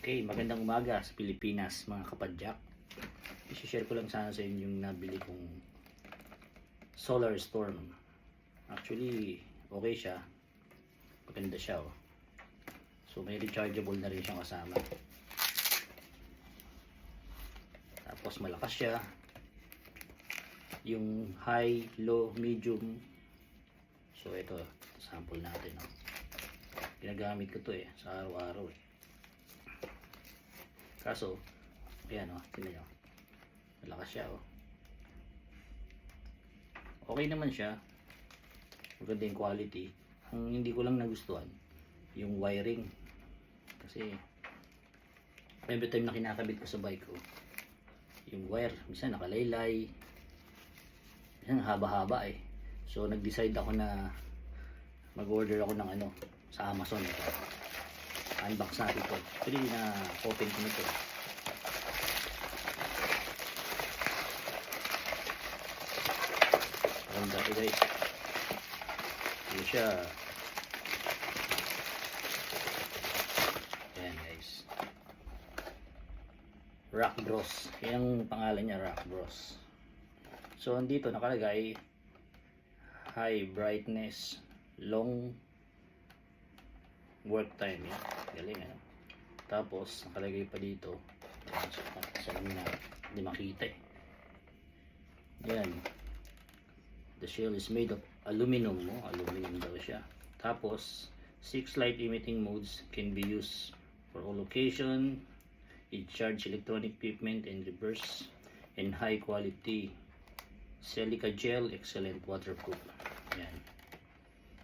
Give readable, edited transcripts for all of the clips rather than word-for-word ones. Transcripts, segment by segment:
Okay, magandang umaga sa Pilipinas mga kapadyak. I-share ko lang sana sa inyo yung nabili kong Solar Storm. Actually, okay siya. Maganda siya oh. So may rechargeable na rin siyang kasama. Tapos malakas siya. Yung high, low, medium. So ito, sample natin oh. Ginagamit ko to sa araw-araw Kaso, ayan tingnan nyo. Malakas siya Okay naman siya. Maganda yung quality. Ang hindi ko lang nagustuhan, yung wiring. Kasi, every time na kinakabit ko sa bike ko, yung wire, minsan nakalaylay. Minsan haba-haba So, nag-decide ako na mag-order ako ng sa Amazon unbox natin ito. Actually na open ko nito. Maganda ito guys. Ito siya. Ayan guys. Rock Bros. Yung pangalan niya, Rock Bros. So andito nakalagay high brightness, long work time galing tapos nakalagay pa dito sa na hindi makita yan, the shell is made of aluminum aluminum daw siya. Tapos 6 light emitting modes can be used for all occasion. It charge electronic equipment and reverse, and high quality silica gel, excellent waterproof. Yan,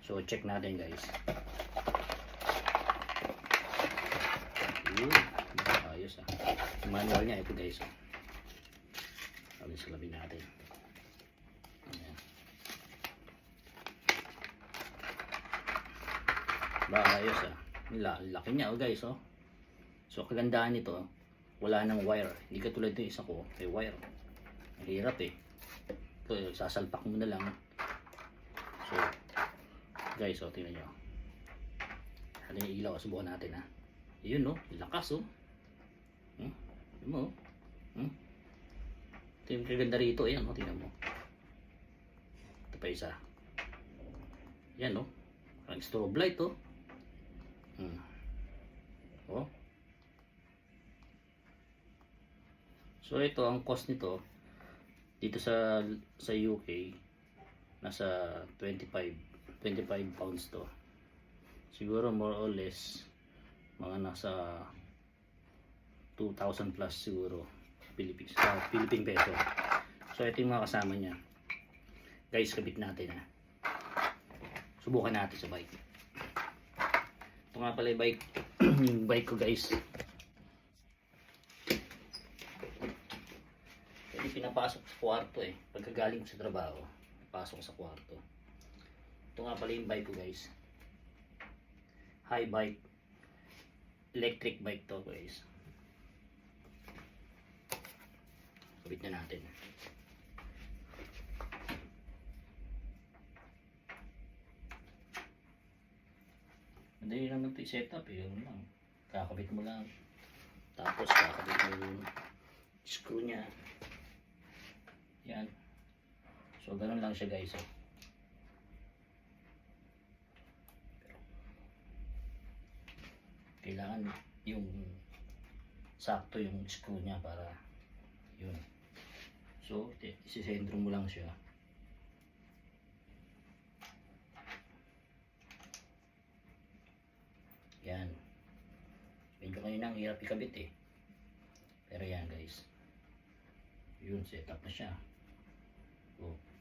so check natin guys. Ayos manual niya ito guys sa labi natin. Ayan. Ayos laki niya guys So kagandahan nito, wala nang wire. Hindi katulad ng isa ko may wire. Ang hirap ito sasalpak mo na lang. So guys tingnan nyo. Ano yung ilaw, subukan natin yun lakas yun mo ito yung kaganda rito. Ayan tingnan mo, ito pa isa yan parang strobe light so ito ang cost nito dito sa UK nasa 25 pounds to. Siguro more or less mga nasa 2,000 plus siguro Philippine peso. So ito yung mga kasama niya guys. Kabit natin subukan natin sa bike. Ito nga pala yung bike yung bike ko guys. Ito pinapasok sa kwarto pagkagaling sa trabaho, pasok sa kwarto. Ito nga pala yung bike ko guys. High bike, electric bike to guys. Kabit na natin. Madali naman ito i-setup yun lang. Kakabit mo lang. Tapos kakabit mo yung screw nya. Yan. So ganun lang siya guys Kailangan yung sakto yung screw nya para yun. So isisentro mo lang siya. Yan. Medyo kayo nang hirap ikabit pero yan guys. Yun, set up na siya.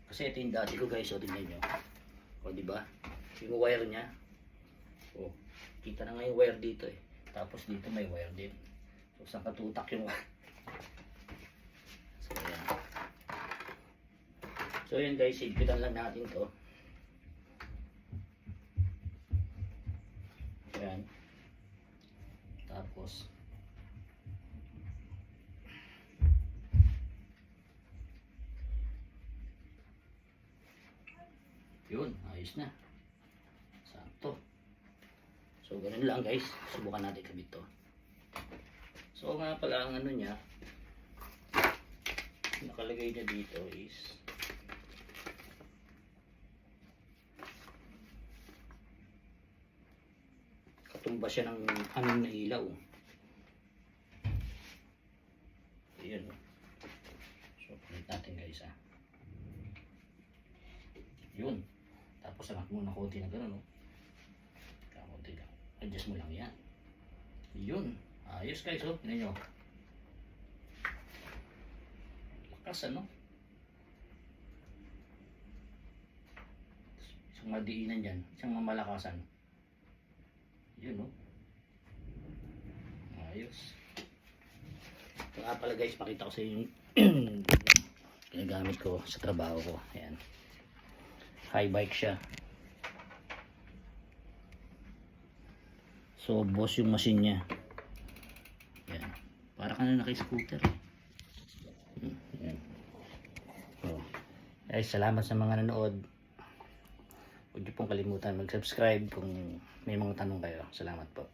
Kasi ito yung dati ko guys. Tingnan nyo. Diba? Yung wire nya. Kita na nga yung wire dito Tapos dito may wire din. So saan katutak yung wire. So yan. So yan guys, higpitan lang natin to. Yan. Tapos yun, ayos na. Sakto. So ganun lang guys. Subukan natin kabit to. So nga pala ang ano niya, nakalagay niya dito is katumba siya ng anim na ilaw. Ayan o. So palit natin guys ha. Yun. Tapos anak mo na konti na gano'n o. Kakunti lang. Adjust mo lang yan. Yun. Ayos guys o. Tignan nyo. Lakas ano. Isang madiinan dyan. Isang mamalakasan. Yun o. Ayos. Ito nga pala guys, pakita ko sa inyo yung ginagamit ko sa trabaho ko. Ayan. High bike siya. So boss yung machine niya. Ayan. Para ka na naka-scooter. Ayan. So, guys, salamat sa mga nanood. Huwag niyo pong kalimutan mag-subscribe kung may mga tanong kayo. Salamat po.